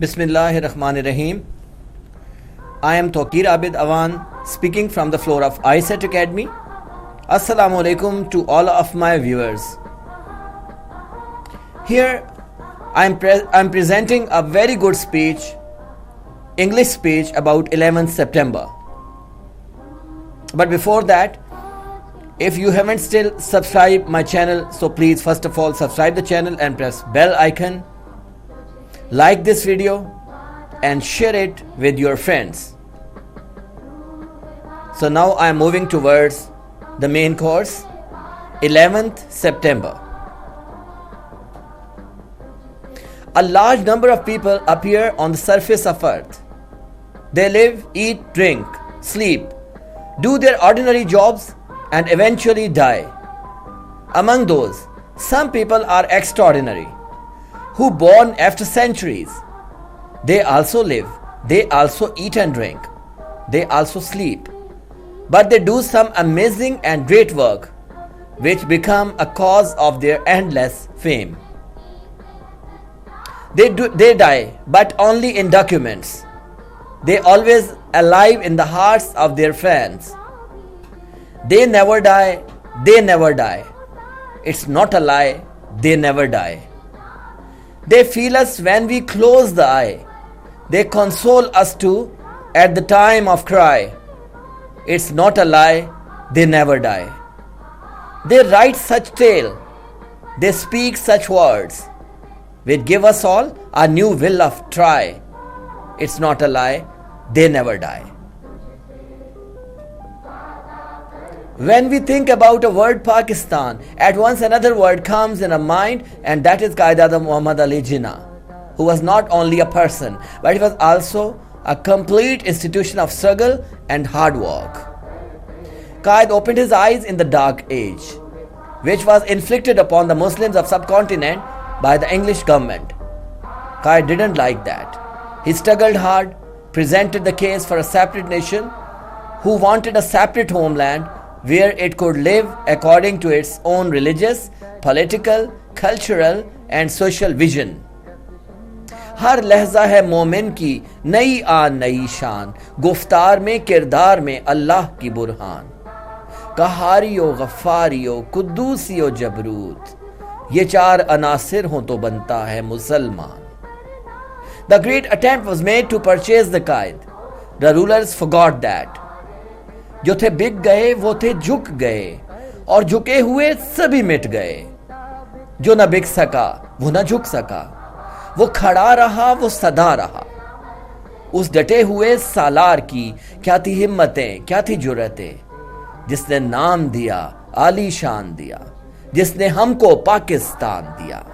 Bismillahirrahmanirrahim. I am Tawqir Abid Awan speaking from the floor of I-CET Academy. Assalamu alaikum to all of my viewers. Here I am presenting a very good speech, English speech about 11th September. But before that, if you haven't still subscribed my channel, so please first of all subscribe the channel and press bell icon. Like this video and share it with your friends. So now I am moving towards the main course, 11th September. A large number of people appear on the surface of earth. They live, eat, drink, sleep, do their ordinary jobs and eventually die. Among those, some people are extraordinary, who born after centuries. They also live, they also eat and drink, they also sleep. But they do some amazing and great work, which become a cause of their endless fame. They die, but only in documents. They always alive in the hearts of their fans. They never die, they never die. It's not a lie, they never die. They feel us when we close the eye. They console us too at the time of cry. It's not a lie, they never die. They write such tale, they speak such words, which give us all a new will of try. It's not a lie, they never die. When we think about a word Pakistan, at once another word comes in our mind, and that is Azam Muhammad Ali Jinnah, who was not only a person, but he was also a complete institution of struggle and hard work. Quaid opened his eyes in the dark age, which was inflicted upon the Muslims of subcontinent by the English government. Quaid didn't like that. He struggled hard, presented the case for a separate nation, who wanted a separate homeland where it could live according to its own religious, political, cultural and social vision. हर लहजा है मोमिन की नई आन नई शान, गुफ्तार में किरदार में अल्लाह की बुरहान, कहारियो गफ्फारियो कुद्दूसियो जबरूत, ये चार अनासिर हों तो बनता है मुसलमान. The great attempt was made to purchase the Quaid. The rulers forgot that. जो थे बिक गए वो थे झुक गए, और झुके हुए सभी मिट गए. जो न बिक सका वो न झुक सका, वो खड़ा रहा वो सदा रहा. उस डटे हुए सालार की क्या थी हिम्मतें, क्या थी जुर्रतें, जिसने नाम दिया आली शान दिया, जिसने हमको पाकिस्तान दिया.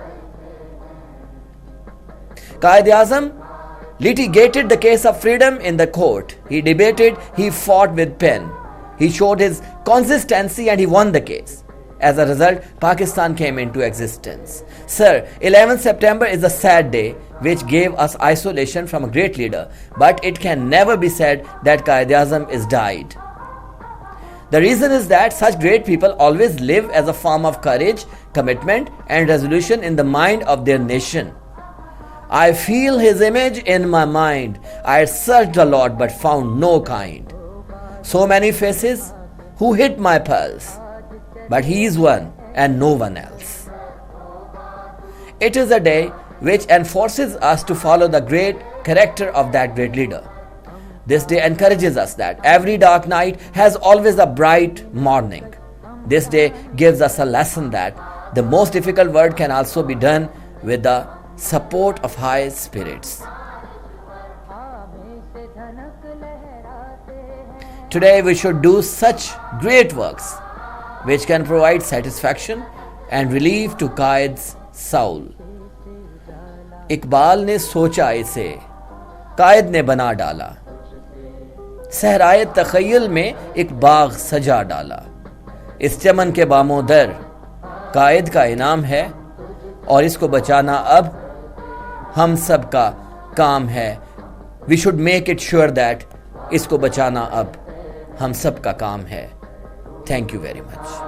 quaideazam litigated the case of freedom in the court. He debated, he fought with pen. He showed his consistency and he won the case. As a result, Pakistan came into existence. Sir, 11th September is a sad day which gave us isolation from a great leader, but it can never be said that quaideazam is died. The reason is that such great people always live as a form of courage, commitment and resolution in the mind of their nation. I feel his image in my mind. I searched a lot but found no kind. So many faces who hit my pulse, but he is one and no one else. It is a day which enforces us to follow the great character of that great leader. This day encourages us that every dark night has always a bright morning. This day gives us a lesson that the most difficult work can also be done with the support of high spirits. Today we should do such great works which can provide satisfaction and relief to Quaid's soul. Iqbal ने सोचा इसे, Quaid ने बना डाला, सहराए तखय्युल में एक बाग सजा डाला. इस चमन के बामोदर Quaid का इनाम है, और इसको बचाना अब हम सब का काम है. We should make it sure that इसको बचाना अब हम सब का काम है. Thank you very much.